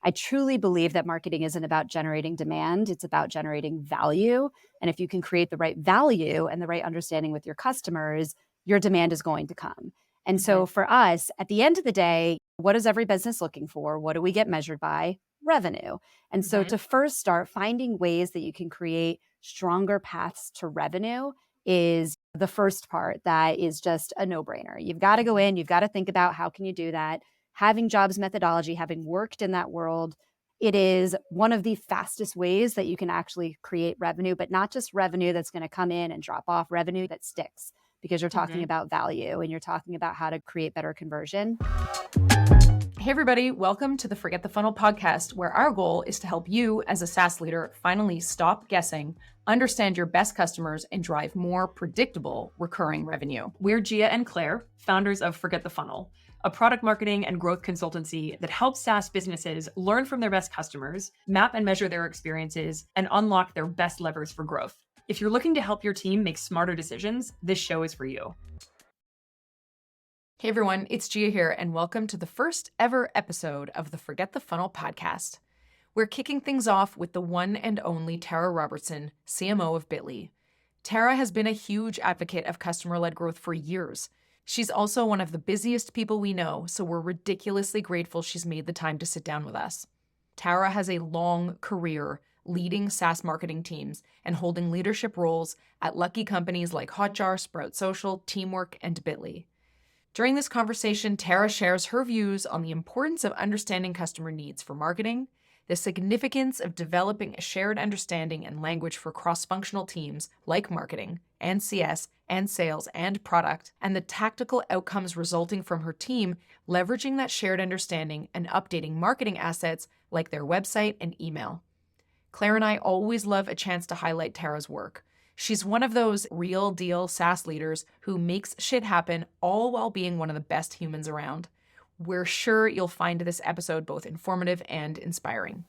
I truly believe that marketing isn't about generating demand. It's about generating value. And if you can create the right value and the right understanding with your customers, your demand is going to come. And so for us, at the end of the day, what is every business looking for? What do we get measured by? Revenue. And so to first start finding ways that you can create stronger paths to revenue is the first part that is just a no-brainer. You've got to go in, you've got to think about how can you do that. Having jobs methodology, having worked in that world, it is one of the fastest ways that you can actually create revenue, but not just revenue that's going to come in and drop off, revenue that sticks, because you're talking about value and you're talking about how to create better conversion. Hey everybody, welcome to the Forget the Funnel podcast, where our goal is to help you as a SaaS leader finally stop guessing, understand your best customers, and drive more predictable recurring revenue. We're Gia and Claire, founders of Forget the Funnel, a product marketing and growth consultancy that helps SaaS businesses learn from their best customers, map and measure their experiences, and unlock their best levers for growth. If you're looking to help your team make smarter decisions, this show is for you. Hey everyone, it's Gia here, and welcome to the first ever episode of the Forget the Funnel podcast. We're kicking things off with the one and only Tara Robertson, CMO of Bitly. Tara has been a huge advocate of customer-led growth for years. She's also one of the busiest people we know, so we're ridiculously grateful she's made the time to sit down with us. Tara has a long career leading SaaS marketing teams and holding leadership roles at lucky companies like Hotjar, Sprout Social, Teamwork, and Bitly. During this conversation, Tara shares her views on the importance of understanding customer needs for marketing, the significance of developing a shared understanding and language for cross-functional teams like marketing and CS and sales and product, and the tactical outcomes resulting from her team leveraging that shared understanding and updating marketing assets like their website and email. Claire and I always love a chance to highlight Tara's work. She's one of those real deal SaaS leaders who makes shit happen, all while being one of the best humans around. We're sure you'll find this episode both informative and inspiring.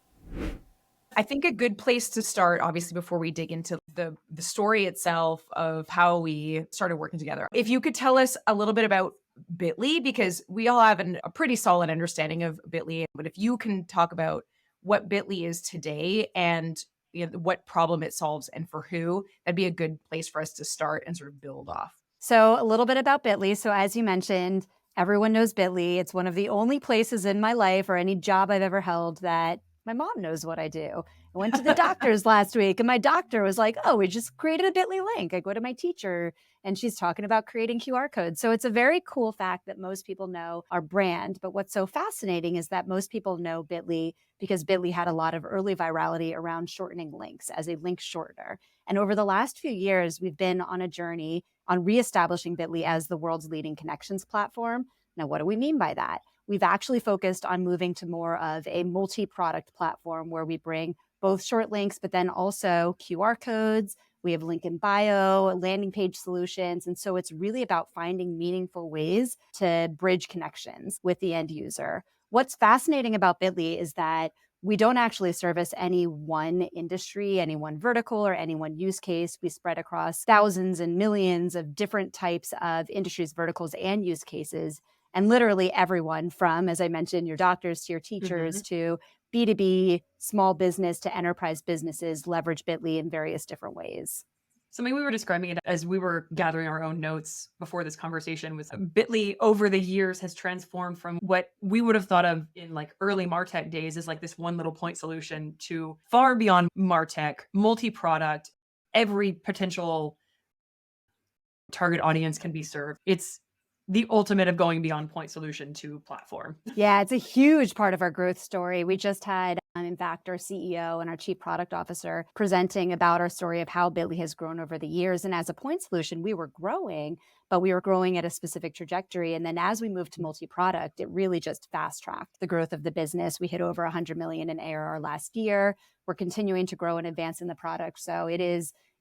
I think a good place to start, obviously, before we dig into the story itself of how we started working together, if you could tell us a little bit about Bitly, because we all have a pretty solid understanding of Bitly, but if you can talk about what Bitly is today and what problem it solves and for who, that'd be a good place for us to start and sort of build off. So a little bit about Bitly. So as you mentioned, everyone knows Bitly. It's one of the only places in my life or any job I've ever held that my mom knows what I do. I went to the doctor's last week and my doctor was like, oh, we just created a Bitly link. I go to my teacher and she's talking about creating QR codes. So it's a very cool fact that most people know our brand. But what's so fascinating is that most people know Bitly because Bitly had a lot of early virality around shortening links as a link shortener. And over the last few years, we've been on a journey on reestablishing Bitly as the world's leading connections platform. Now, what do we mean by that? We've actually focused on moving to more of a multi-product platform where we bring both short links, but then also QR codes. We have link in bio, landing page solutions. And so it's really about finding meaningful ways to bridge connections with the end user. What's fascinating about Bitly is that we don't actually service any one industry, any one vertical, or any one use case. We spread across thousands and millions of different types of industries, verticals, and use cases. And literally everyone from, as I mentioned, your doctors to your teachers to B2B, small business to enterprise businesses leverage Bitly in various different ways. Something we were describing it as we were gathering our own notes before this conversation was Bitly over the years has transformed from what we would have thought of in like early MarTech days as like this one little point solution to far beyond MarTech, multi-product, every potential target audience can be served. It's the ultimate of going beyond point solution to platform. Yeah, it's a huge part of our growth story. We just had, in fact, our CEO and our chief product officer presenting about our story of how Bitly has grown over the years. And as a point solution, we were growing, but we were growing at a specific trajectory. And then as we moved to multi-product, it really just fast-tracked the growth of the business. We hit over 100 million in ARR last year. We're continuing to grow and advance in the product. So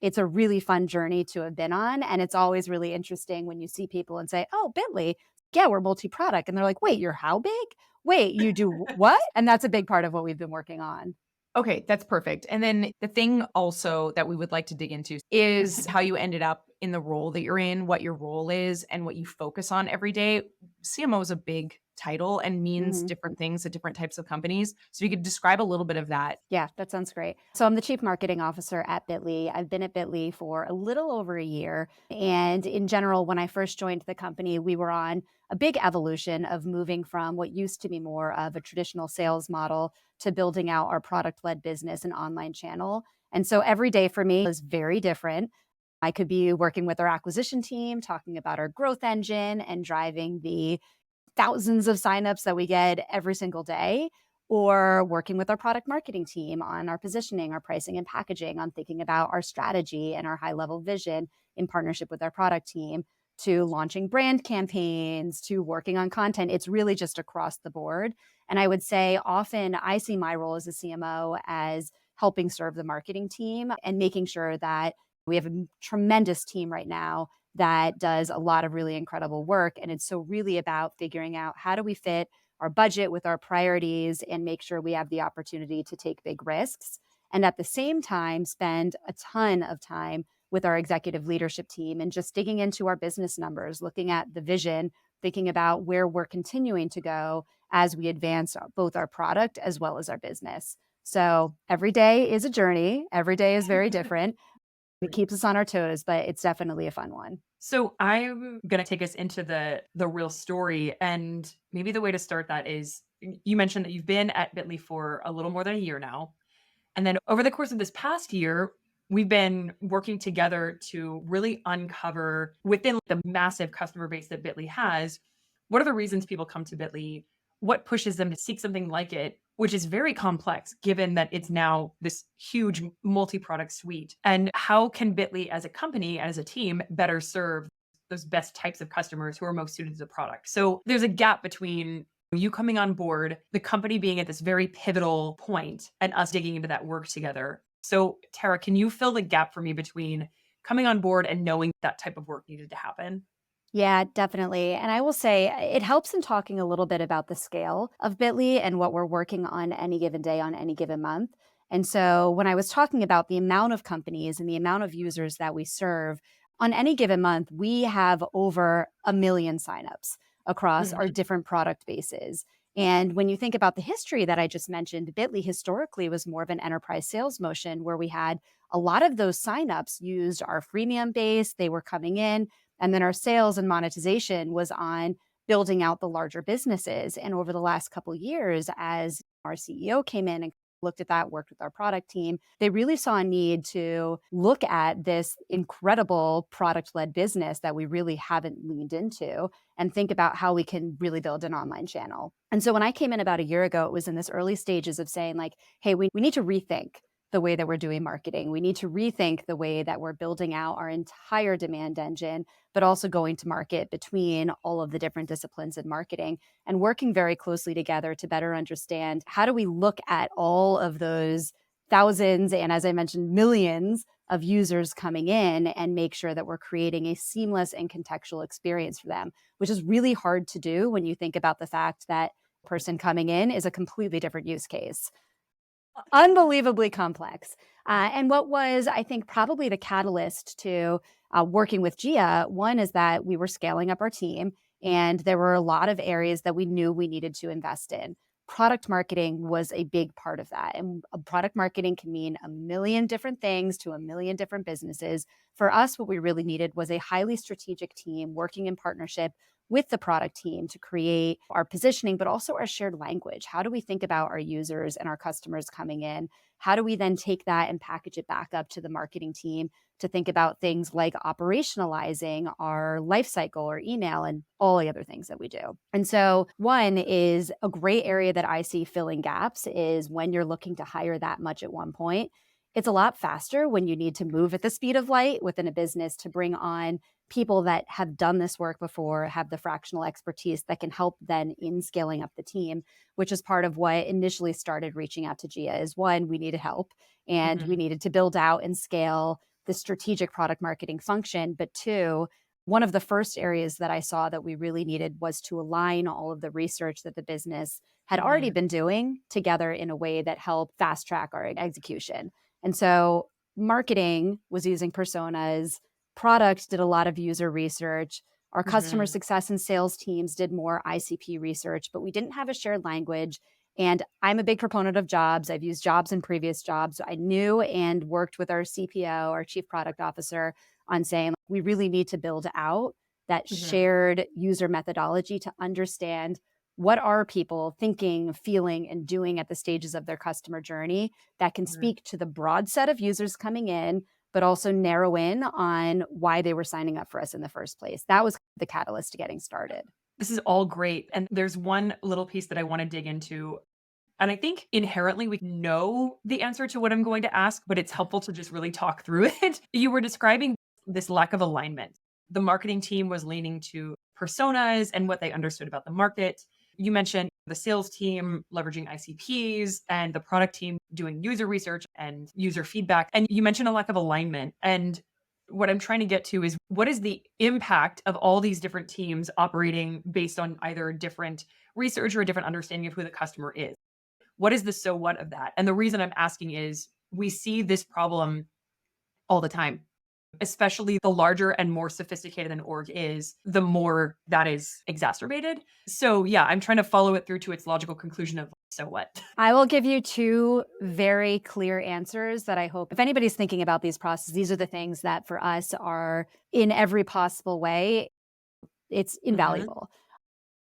it's a really fun journey to have been on. And it's always really interesting when you see people and say, oh, Bitly, yeah, we're multi-product. And they're like, wait, you're how big? Wait, you do what? And that's a big part of what we've been working on. Okay, that's perfect. And then the thing also that we would like to dig into is how you ended up in the role that you're in, what your role is, and what you focus on every day. CMO is a big title and means different things at different types of companies. So you could describe a little bit of that. Yeah, that sounds great. So I'm the Chief Marketing Officer at Bitly. I've been at Bitly for a little over a year. And in general, when I first joined the company, we were on a big evolution of moving from what used to be more of a traditional sales model to building out our product-led business and online channel. And so every day for me is very different. I could be working with our acquisition team, talking about our growth engine and driving the thousands of signups that we get every single day, or working with our product marketing team on our positioning, our pricing and packaging, on thinking about our strategy and our high level vision in partnership with our product team, to launching brand campaigns, to working on content. It's really just across the board. And I would say often I see my role as a CMO as helping serve the marketing team and making sure that we have a tremendous team right now that does a lot of really incredible work. And it's so really about figuring out how do we fit our budget with our priorities and make sure we have the opportunity to take big risks. And at the same time, spend a ton of time with our executive leadership team and just digging into our business numbers, looking at the vision, thinking about where we're continuing to go as we advance both our product as well as our business. So every day is a journey. Every day is very different. It keeps us on our toes, but it's definitely a fun one. So I'm going to take us into the real story. And maybe the way to start that is you mentioned that you've been at Bitly for a little more than a year now. And then over the course of this past year, we've been working together to really uncover within the massive customer base that Bitly has, what are the reasons people come to Bitly? What pushes them to seek something like it, which is very complex given that it's now this huge multi-product suite? And how can Bitly as a company, as a team, better serve those best types of customers who are most suited to the product? So there's a gap between you coming on board, the company being at this very pivotal point, and us digging into that work together. So Tara, can you fill the gap for me between coming on board and knowing that type of work needed to happen? Yeah, definitely. And I will say it helps in talking a little bit about the scale of Bitly and what we're working on any given day, on any given month. And so when I was talking about the amount of companies and the amount of users that we serve, on any given month, we have over 1 million signups across our Mhm. different product bases. And when you think about the history that I just mentioned, Bitly historically was more of an enterprise sales motion where we had a lot of those signups used our freemium base. They were coming in, and then our sales and monetization was on building out the larger businesses. And over the last couple of years, as our CEO came in and looked at that, worked with our product team, they really saw a need to look at this incredible product-led business that we really haven't leaned into and think about how we can really build an online channel. And so when I came in about a year ago, it was in this early stages of saying like, hey, we need to rethink the way that we're doing marketing. We need to rethink the way that we're building out our entire demand engine, but also going to market between all of the different disciplines in marketing and working very closely together to better understand how do we look at all of those thousands and, as I mentioned, millions of users coming in and make sure that we're creating a seamless and contextual experience for them, which is really hard to do when you think about the fact that a person coming in is a completely different use case. Unbelievably complex. And what was, I think, probably the catalyst to working with Gia, one is that we were scaling up our team and there were a lot of areas that we knew we needed to invest in. Product marketing was a big part of that. And product marketing can mean a million different things to a million different businesses. For us, what we really needed was a highly strategic team working in partnership with the product team to create our positioning, but also our shared language. How do we think about our users and our customers coming in? How do we then take that and package it back up to the marketing team to think about things like operationalizing our life cycle or email and all the other things that we do? And so one is a great area that I see filling gaps is when you're looking to hire that much at one point. It's a lot faster when you need to move at the speed of light within a business to bring on people that have done this work before, have the fractional expertise that can help then in scaling up the team, which is part of what initially started reaching out to Gia is one, we needed help and we Mhm. needed to build out and scale the strategic product marketing function. But two, one of the first areas that I saw that we really needed was to align all of the research that the business had already Mhm. been doing together in a way that helped fast track our execution. And so marketing was using personas, product did a lot of user research, Our customer success and sales teams did more ICP research, but we didn't have a shared language. And I'm a big proponent of jobs. I've used jobs in previous jobs. I knew and worked with our CPO, our chief product officer, on saying we really need to build out that shared user methodology to understand what are people thinking, feeling, and doing at the stages of their customer journey that can speak to the broad set of users coming in, but also narrow in on why they were signing up for us in the first place. That was the catalyst to getting started. This is all great. And there's one little piece that I want to dig into. And I think inherently we know the answer to what I'm going to ask, but it's helpful to just really talk through it. You were describing this lack of alignment. The marketing team was leaning to personas and what they understood about the market. You mentioned the sales team leveraging ICPs and the product team doing user research and user feedback. And you mentioned a lack of alignment. And what I'm trying to get to is what is the impact of all these different teams operating based on either different research or a different understanding of who the customer is? What is the so what of that? And the reason I'm asking is we see this problem all the time, especially the larger and more sophisticated an org is, the more that is exacerbated. So yeah, I'm trying to follow it through to its logical conclusion of so what? I will give you two very clear answers that I hope if anybody's thinking about these processes, these are the things that for us are in every possible way, it's invaluable.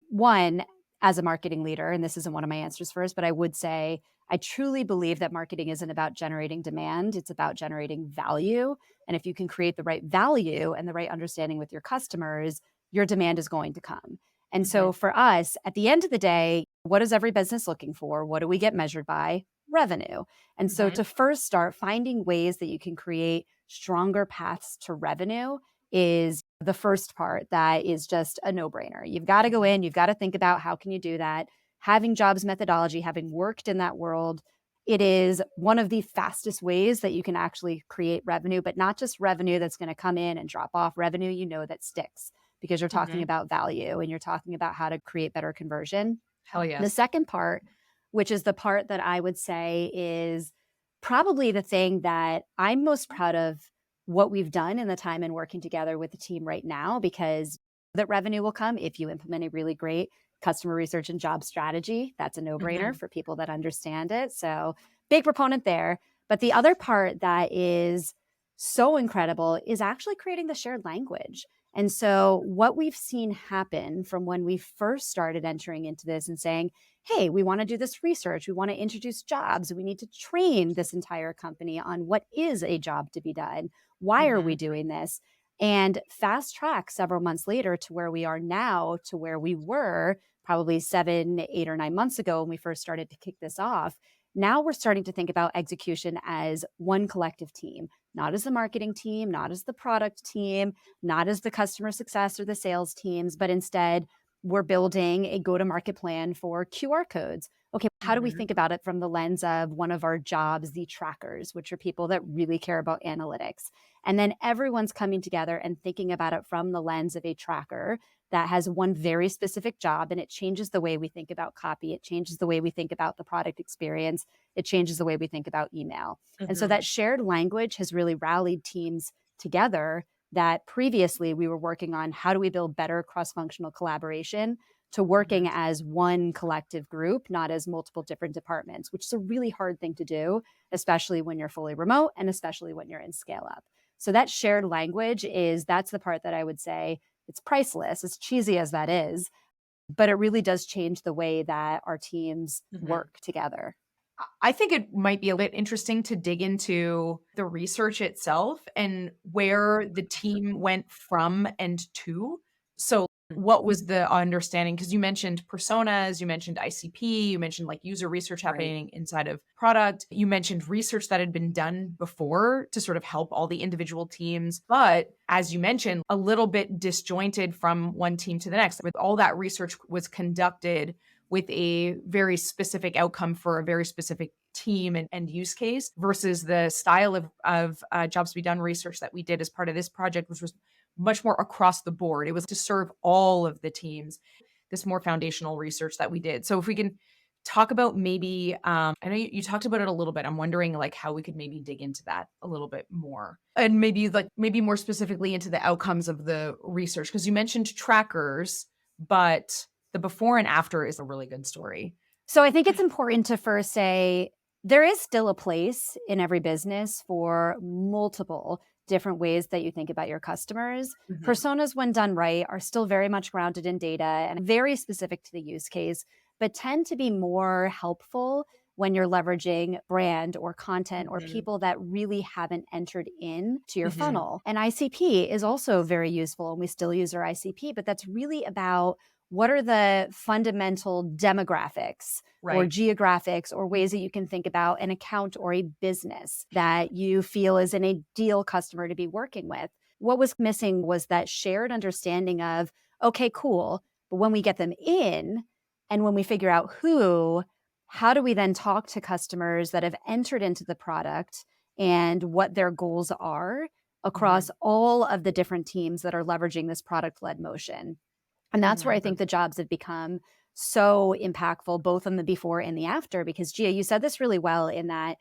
One, as a marketing leader, and this isn't one of my answers first, but I would say I truly believe that marketing isn't about generating demand. It's about generating value. And if you can create the right value and the right understanding with your customers, your demand is going to come. And so for us, at the end of the day, what is every business looking for? What do we get measured by? Revenue. And so to first start finding ways that you can create stronger paths to revenue is the first part that is just a no-brainer. You've got to go in, you've got to think about how can you do that. Having jobs methodology, having worked in that world, it is one of the fastest ways that you can actually create revenue, but not just revenue that's going to come in and drop off, revenue that sticks because you're talking about value and you're talking about how to create better conversion. Hell yes. The second part, which is the part that I would say is probably the thing that I'm most proud of what we've done in the time and working together with the team right now, because that revenue will come if you implement a really great customer research and job strategy. That's a no-brainer for people that understand it. So big proponent there. But the other part that is so incredible is actually creating the shared language. And so what we've seen happen from when we first started entering into this and saying, hey, we want to do this research, we want to introduce jobs, we need to train this entire company on what is a job to be done. Why are we doing this? And fast track several months later to where we are now, to where we were probably 7, 8, or 9 months ago when we first started to kick this off. Now we're starting to think about execution as one collective team, not as the marketing team, not as the product team, not as the customer success or the sales teams, but instead we're building a go-to-market plan for QR codes. Okay, how do we think about it from the lens of one of our jobs, the trackers, which are people that really care about analytics? And then everyone's coming together and thinking about it from the lens of a tracker that has one very specific job, and it changes the way we think about copy. It changes the way we think about the product experience. It changes the way we think about email. And so that shared language has really rallied teams together that previously we were working on how do we build better cross-functional collaboration to working as one collective group, not as multiple different departments, which is a really hard thing to do, especially when you're fully remote and especially when you're in scale up. So that shared language that's the part that I would say it's priceless, as cheesy as that is, but it really does change the way that our teams work together. I think it might be a bit interesting to dig into the research itself and where the team went from and to. So what was the understanding? Because you mentioned personas, you mentioned ICP, you mentioned like user research happening inside of product. You mentioned research that had been done before to sort of help all the individual teams. But as you mentioned, a little bit disjointed from one team to the next. With all that research was conducted with a very specific outcome for a very specific team and use case versus the style of Jobs-to-be-Done research that we did as part of this project, which was much more across the board. It was to serve all of the teams, this more foundational research that we did. So if we can talk about maybe, I know you talked about it a little bit. I'm wondering like how we could maybe dig into that a little bit more and maybe more specifically into the outcomes of the research. Because you mentioned trackers, but the before and after is a really good story. So I think it's important to first say there is still a place in every business for multiple different ways that you think about your customers. Mhm. Personas, when done right, are still very much grounded in data and very specific to the use case, but tend to be more helpful when you're leveraging brand or content or Mhm. people that really haven't entered in to your Mhm. funnel. And ICP is also very useful, and we still use our ICP, but that's really about what are the fundamental demographics or Right. geographics or ways that you can think about an account or a business that you feel is an ideal customer to be working with. What was missing was that shared understanding of, okay, cool, but when we get them in and when we figure out who, how do we then talk to customers that have entered into the product and what their goals are across Mhm. all of the different teams that are leveraging this product-led motion? And that's where I think the jobs have become so impactful, both on the before and the after, because Gia, you said this really well in that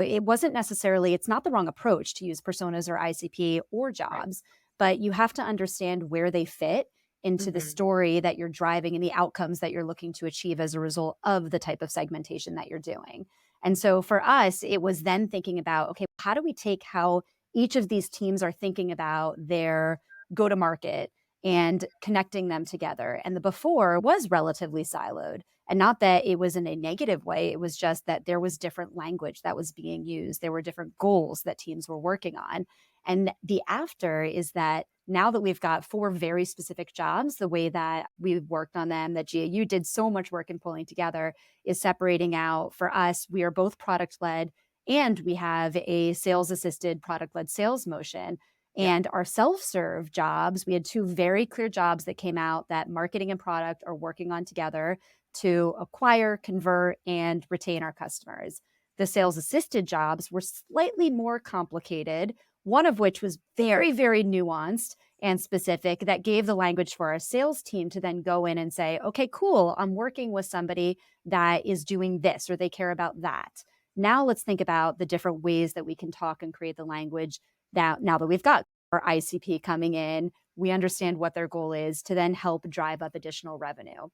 it wasn't necessarily, it's not the wrong approach to use personas or ICP or Right. jobs, but you have to understand where they fit into the Mhm. story that you're driving and the outcomes that you're looking to achieve as a result of the type of segmentation that you're doing. And so for us, it was then thinking about, okay, how do we take how each of these teams are thinking about their go to market and connecting them together. And the before was relatively siloed. And not that it was in a negative way, it was just that there was different language that was being used. There were different goals that teams were working on. And the after is that now that we've got 4 very specific jobs, the way that we've worked on them, that Gia, you did so much work in pulling together, is separating out for us. We are both product led and we have a sales assisted product led sales motion. Yep. And our self-serve jobs, we had 2 very clear jobs that came out that marketing and product are working on together to acquire, convert, and retain our customers. The sales assisted jobs were slightly more complicated, one of which was very, very nuanced and specific that gave the language for our sales team to then go in and say, okay, cool, I'm working with somebody that is doing this or they care about that. Now let's think about the different ways that we can talk and create the language now that we've got our ICP coming in, we understand what their goal is to then help drive up additional revenue.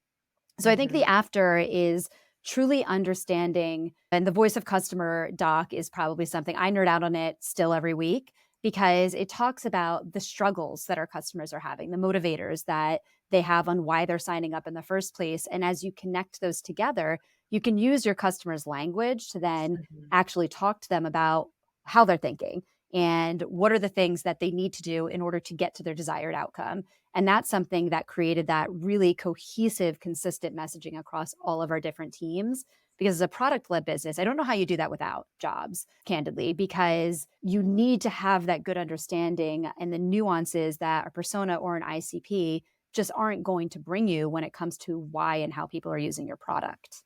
So I think the Mhm. after is truly understanding, and the voice of customer doc is probably something I nerd out on it still every week because it talks about the struggles that our customers are having, the motivators that they have on why they're signing up in the first place. And as you connect those together, you can use your customer's language to then Mhm. actually talk to them about how they're thinking and what are the things that they need to do in order to get to their desired outcome. And that's something that created that really cohesive, consistent messaging across all of our different teams. Because as a product led business, I don't know how you do that without jobs, candidly, because you need to have that good understanding and the nuances that a persona or an ICP just aren't going to bring you when it comes to why and how people are using your product.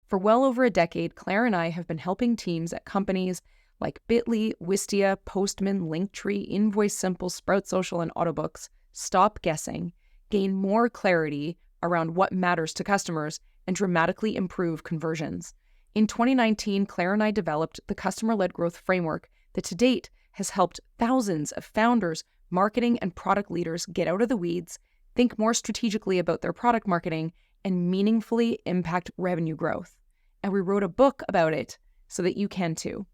For well over a decade, Claire and I have been helping teams at companies like Bitly, Wistia, Postman, Linktree, Invoice Simple, Sprout Social, and Autobooks stop guessing, gain more clarity around what matters to customers, and dramatically improve conversions. In 2019, Claire and I developed the customer-led growth framework that to date has helped thousands of founders, marketing, and product leaders get out of the weeds, think more strategically about their product marketing, and meaningfully impact revenue growth. And we wrote a book about it so that you can too.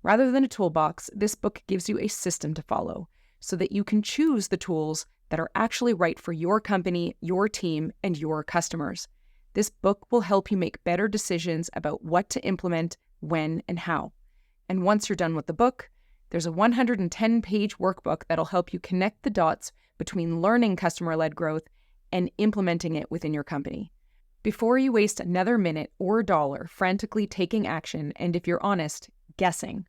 Rather than a toolbox, this book gives you a system to follow so that you can choose the tools that are actually right for your company, your team, and your customers. This book will help you make better decisions about what to implement, when, and how. And once you're done with the book, there's a 110-page workbook that'll help you connect the dots between learning customer-led growth and implementing it within your company. Before you waste another minute or dollar frantically taking action, and if you're honest, guessing,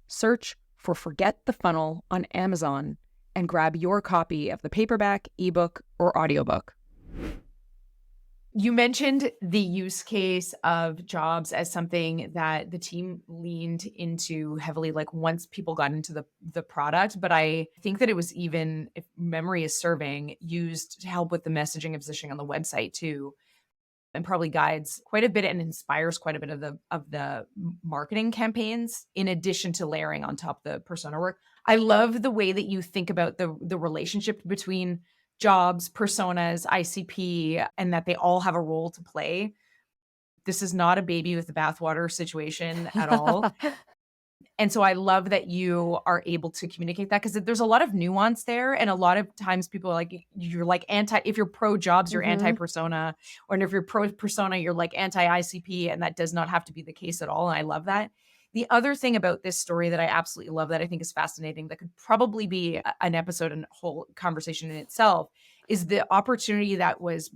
search for Forget the Funnel on Amazon and grab your copy of the paperback, ebook, or audiobook. You mentioned the use case of jobs as something that the team leaned into heavily, like once people got into the product. But I think that it was even, if memory is serving, used to help with the messaging and positioning on the website too. and probably guides quite a bit and inspires quite a bit of the marketing campaigns, in addition to layering on top the persona work. I love the way that you think about the relationship between jobs, personas, ICP, and that they all have a role to play. This is not a baby with the bathwater situation at all. And so I love that you are able to communicate that, because there's a lot of nuance there. And a lot of times people are like, you're like if you're pro jobs, you're anti persona, or if you're pro persona, you're like anti ICP. And that does not have to be the case at all. And I love that. The other thing about this story that I absolutely love, that I think is fascinating, that could probably be an episode and whole conversation in itself, is the opportunity that was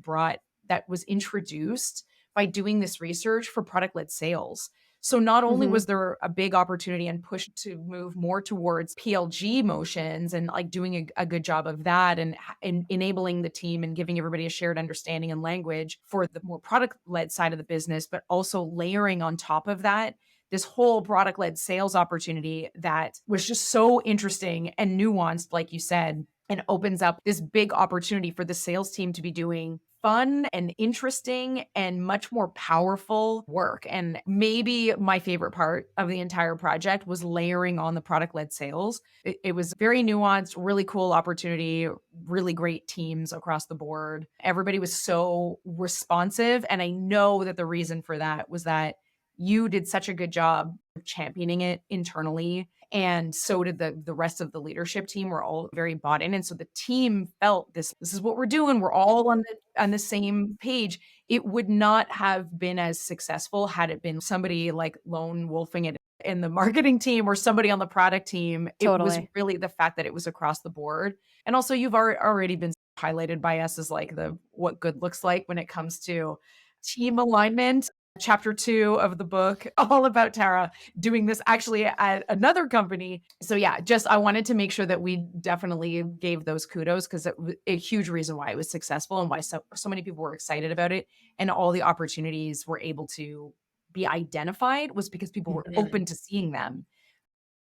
introduced by doing this research for product-led sales. So not only was there a big opportunity and push to move more towards PLG motions and like doing a good job of that, and enabling the team and giving everybody a shared understanding and language for the more product-led side of the business, but also layering on top of that this whole product-led sales opportunity that was just so interesting and nuanced, like you said, and opens up this big opportunity for the sales team to be doing fun and interesting and much more powerful work. And maybe my favorite part of the entire project was layering on the product-led sales. It was very nuanced, really cool opportunity, really great teams across the board. Everybody was so responsive. And I know that the reason for that was that you did such a good job of championing it internally. And so did the rest of the leadership team. We're all very bought in. And so the team felt this is what we're doing. We're all on the same page. It would not have been as successful had it been somebody like lone wolfing it in the marketing team or somebody on the product team. It was Totally. really the fact that it was across the board. And also you've already been highlighted by us as like what good looks like when it comes to team alignment. Chapter 2 of the book, all about Tara doing this actually at another company. So yeah, I wanted to make sure that we definitely gave those kudos, because it was a huge reason why it was successful and why so many people were excited about it, and all the opportunities were able to be identified was because people were open to seeing them.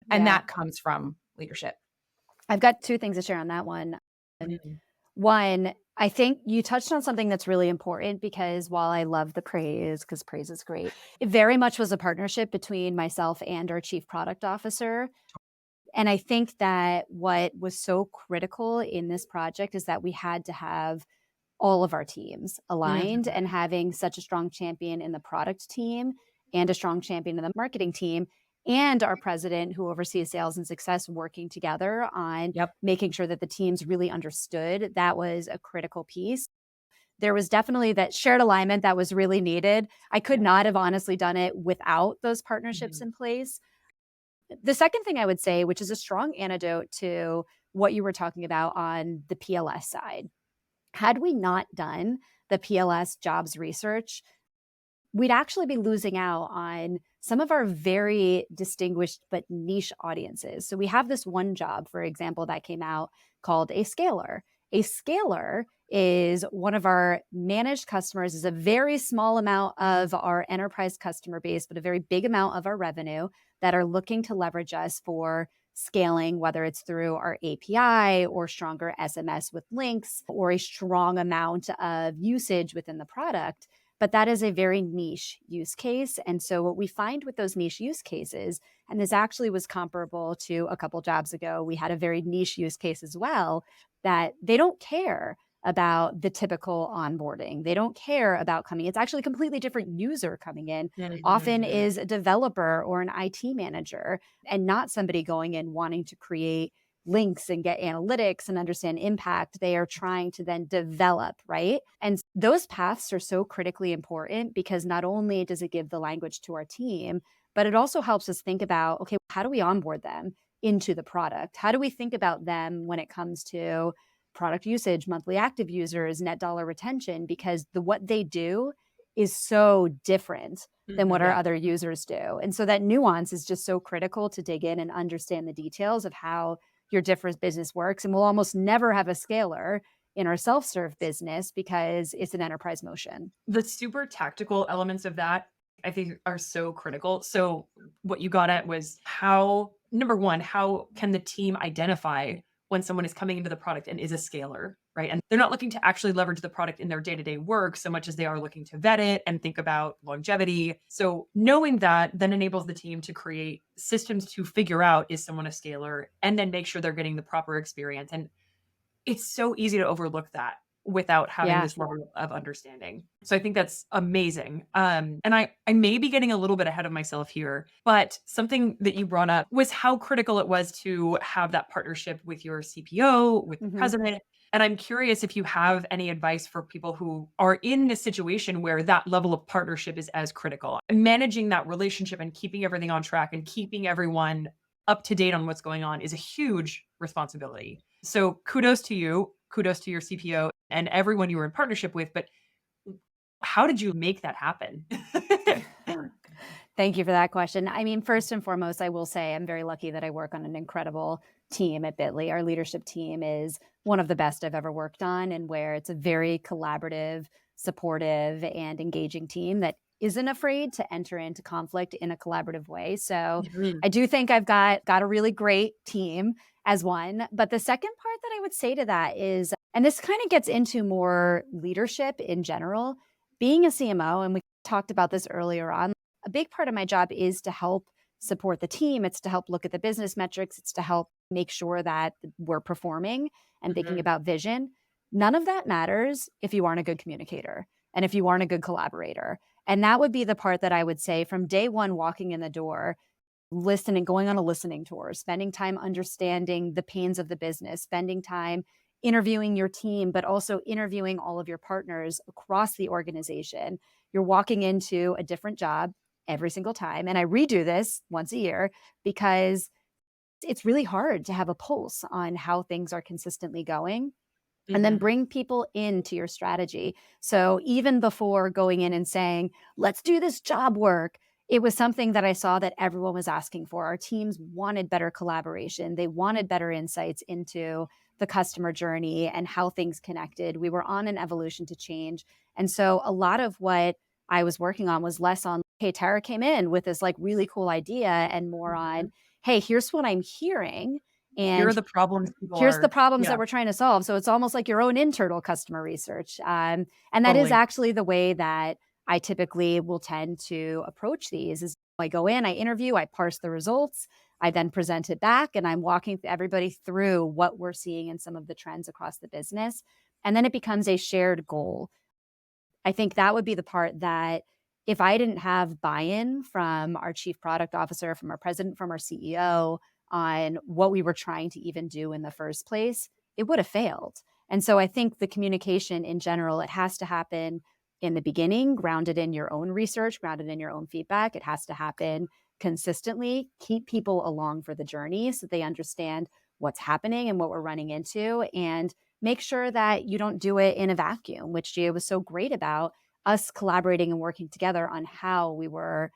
And Yeah. that comes from leadership. I've got two things to share on that one. One, I think you touched on something that's really important, because while I love the praise, because praise is great, it very much was a partnership between myself and our chief product officer. And I think that what was so critical in this project is that we had to have all of our teams aligned, and having such a strong champion in the product team and a strong champion in the marketing team, and our president who oversees sales and success working together on making sure that the teams really understood. That was a critical piece. There was definitely that shared alignment that was really needed. I could not have honestly done it without those partnerships in place. The second thing I would say, which is a strong antidote to what you were talking about on the PLS side, had we not done the PLS jobs research, we'd actually be losing out on some of our very distinguished but niche audiences. So we have this one job, for example, that came out called a scaler. A scaler is one of our managed customers, is a very small amount of our enterprise customer base, but a very big amount of our revenue that are looking to leverage us for scaling, whether it's through our API or stronger SMS with links or a strong amount of usage within the product. But that is a very niche use case. And so what we find with those niche use cases, and this actually was comparable to a couple jobs ago, we had a very niche use case as well, that they don't care about the typical onboarding. They don't care about coming. It's actually a completely different user coming in. Often is a developer or an IT manager, and not somebody going in wanting to create links and get analytics and understand impact. They are trying to then develop, right? And those paths are so critically important, because not only does it give the language to our team, but it also helps us think about, okay, how do we onboard them into the product? How do we think about them when it comes to product usage, monthly active users, net dollar retention? Because what they do is so different than what our other users do. And so that nuance is just so critical to dig in and understand the details of how your different business works. And we'll almost never have a scaler in our self-serve business because it's an enterprise motion. The super tactical elements of that, I think, are so critical. So what you got at was number one, how can the team identify when someone is coming into the product and is a scaler? right? And they're not looking to actually leverage the product in their day-to-day work so much as they are looking to vet it and think about longevity. So knowing that then enables the team to create systems to figure out, is someone a scaler, and then make sure they're getting the proper experience. And it's so easy to overlook that without having Yeah. this level of understanding. So I think that's amazing. And I may be getting a little bit ahead of myself here, but something that you brought up was how critical it was to have that partnership with your CPO, with the president. And I'm curious if you have any advice for people who are in a situation where that level of partnership is as critical. Managing that relationship and keeping everything on track and keeping everyone up to date on what's going on is a huge responsibility. So kudos to you, kudos to your CPO and everyone you were in partnership with, but how did you make that happen? Thank you for that question. I mean, first and foremost, I will say I'm very lucky that I work on an incredible team at Bitly. Our leadership team is one of the best I've ever worked on, and where it's a very collaborative, supportive, and engaging team that isn't afraid to enter into conflict in a collaborative way. So I do think I've got a really great team as one. But the second part that I would say to that is, and this kind of gets into more leadership in general, being a CMO, and we talked about this earlier on, a big part of my job is to help support the team. It's to help look at the business metrics. It's to help make sure that we're performing and thinking about vision. None of that matters if you aren't a good communicator and if you aren't a good collaborator. And that would be the part that I would say from day one, walking in the door, listening, going on a listening tour, spending time understanding the pains of the business, spending time interviewing your team, but also interviewing all of your partners across the organization. You're walking into a different job every single time. And I redo this once a year because it's really hard to have a pulse on how things are consistently going and then bring people into your strategy. So even before going in and saying, let's do this job work, it was something that I saw that everyone was asking for. Our teams wanted better collaboration. They wanted better insights into the customer journey and how things connected. We were on an evolution to change. And so a lot of what I was working on was less on, hey, Tara came in with this like really cool idea, and more on, hey, here's what I'm hearing. And here are the problems. Here's the problems that we're trying to solve. So it's almost like your own internal customer research. And that is actually the way that I typically will tend to approach these is I go in, I interview, I parse the results, I then present it back, and I'm walking everybody through what we're seeing in some of the trends across the business. And then it becomes a shared goal. I think that would be the part that if I didn't have buy-in from our chief product officer, from our president, from our CEO on what we were trying to even do in the first place, it would have failed. And so I think the communication in general, it has to happen in the beginning, grounded in your own research, grounded in your own feedback. It has to happen consistently, keep people along for the journey so they understand what's happening and what we're running into, and make sure that you don't do it in a vacuum, which Gia was so great about, us collaborating and working together on how we were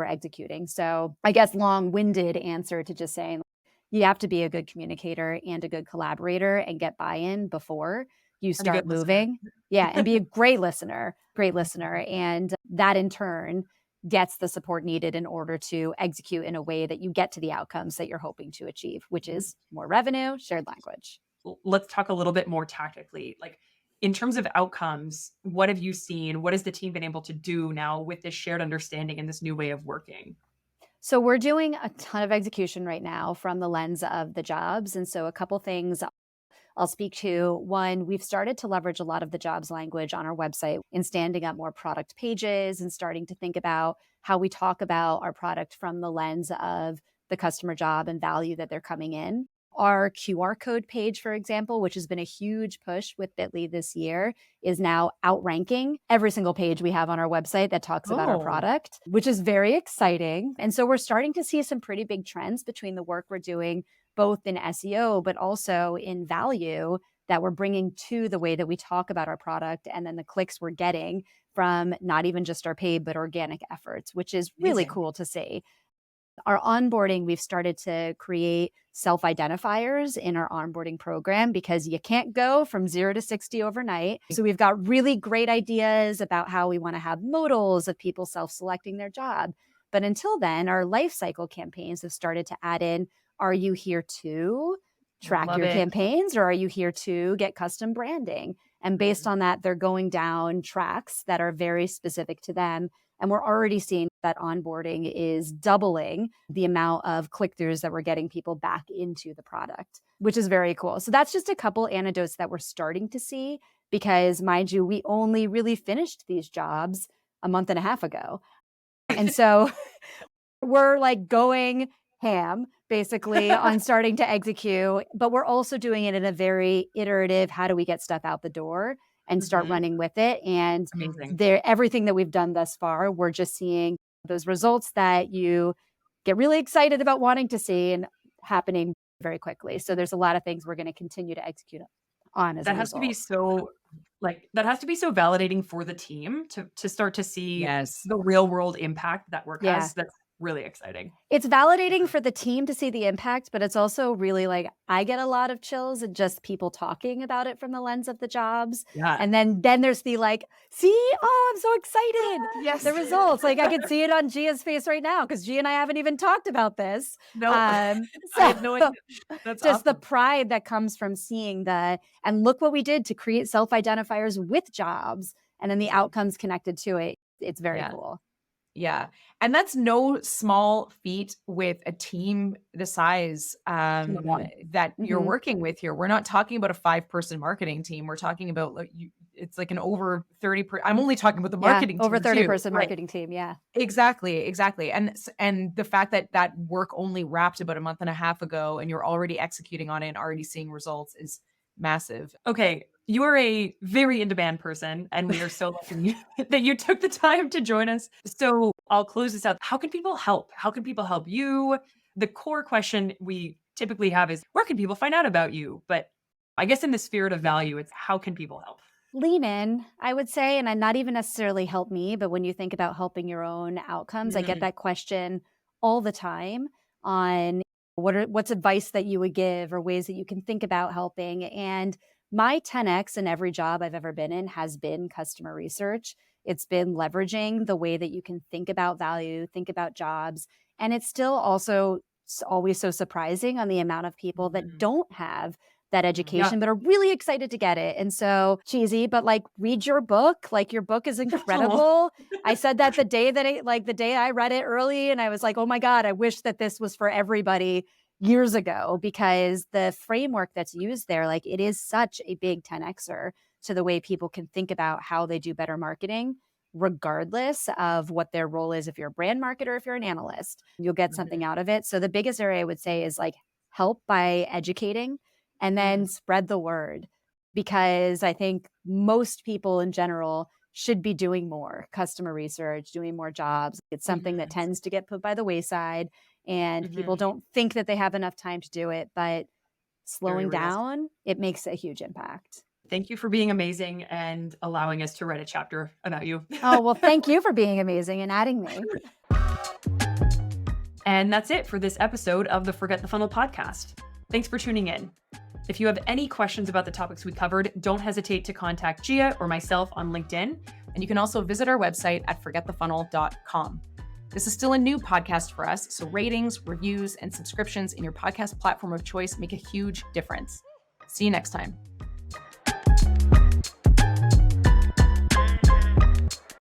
executing. So I guess long-winded answer to just saying you have to be a good communicator and a good collaborator and get buy-in before you start moving. Yeah, and be a great listener. And that in turn gets the support needed in order to execute in a way that you get to the outcomes that you're hoping to achieve, which is more revenue, shared language. Let's talk a little bit more tactically. Like in terms of outcomes, what have you seen? What has the team been able to do now with this shared understanding and this new way of working? So we're doing a ton of execution right now from the lens of the jobs. And so a couple things I'll speak to. One, we've started to leverage a lot of the jobs language on our website in standing up more product pages and starting to think about how we talk about our product from the lens of the customer job and value that they're coming in. Our QR code page, for example, which has been a huge push with Bitly this year, is now outranking every single page we have on our website that talks about our product, which is very exciting. And so we're starting to see some pretty big trends between the work we're doing both in SEO, but also in value that we're bringing to the way that we talk about our product, and then the clicks we're getting from not even just our paid, but organic efforts, which is really cool to see. Our onboarding, we've started to create self-identifiers in our onboarding program because you can't go from 0 to 60 overnight. So we've got really great ideas about how we want to have modals of people self-selecting their job. But until then, our life cycle campaigns have started to add in, are you here too? track Love your it. campaigns, or are you here to get custom branding? And based on that, they're going down tracks that are very specific to them. And we're already seeing that onboarding is doubling the amount of click-throughs that we're getting people back into the product, which is very cool. So that's just a couple anecdotes that we're starting to see because, mind you, we only really finished these jobs a month and a half ago. And so we're like going ham basically on starting to execute, but we're also doing it in a very iterative, how do we get stuff out the door and start running with it? And Amazing. everything that we've done thus far, we're just seeing those results that you get really excited about wanting to see and happening very quickly. So there's a lot of things we're going to continue to execute on as a That has to be result. that has to be so validating for the team to start to see Yes. the real world impact that work Yeah. has. That's really exciting. It's validating for the team to see the impact, but it's also really like, I get a lot of chills at just people talking about it from the lens of the jobs. Yeah. And then there's the like, see, oh, I'm so excited. Yes. The results. Like I can see it on Gia's face right now because Gia and I haven't even talked about this. No, I had no idea. That's just the awesome. pride that comes from seeing and look what we did to create self-identifiers with jobs and then the outcomes connected to it. It's very cool. Yeah. And that's no small feat with a team the size that you're working with here. We're not talking about a 5-person marketing team. We're talking about it's like an over 30. I'm only talking about the marketing team. Over 30-person too. marketing team. Yeah. Exactly. And the fact that work only wrapped about a month and a half ago and you're already executing on it and already seeing results is massive. Okay. You are a very in-demand person, and we are so lucky that you took the time to join us. So I'll close this out. How can people help? How can people help you? The core question we typically have is, where can people find out about you? But I guess in the spirit of value, it's how can people help? Lean in, I would say, and not even necessarily help me, but when you think about helping your own outcomes, I get that question all the time on what's advice that you would give or ways that you can think about helping. And my 10X in every job I've ever been in has been customer research. It's been leveraging the way that you can think about value, think about jobs. And it's still also always so surprising on the amount of people that don't have that education, but are really excited to get it. And so cheesy, but like read your book. Like your book is incredible. I said that the day I read it early and I was like, oh my God, I wish that this was for everybody years ago, because the framework that's used there, like it is such a big 10Xer to the way people can think about how they do better marketing, regardless of what their role is. If you're a brand marketer, if you're an analyst, you'll get something out of it. So the biggest area I would say is like help by educating and then spread the word, because I think most people in general should be doing more customer research, doing more jobs. It's something that tends to get put by the wayside, and people don't think that they have enough time to do it, but slowing down, it makes a huge impact. Thank you for being amazing and allowing us to write a chapter about you. Oh, well, thank you for being amazing and adding me. And that's it for this episode of the Forget the Funnel podcast. Thanks for tuning in. If you have any questions about the topics we covered, don't hesitate to contact Gia or myself on LinkedIn. And you can also visit our website at forgetthefunnel.com. This is still a new podcast for us, so ratings, reviews, and subscriptions in your podcast platform of choice make a huge difference. See you next time.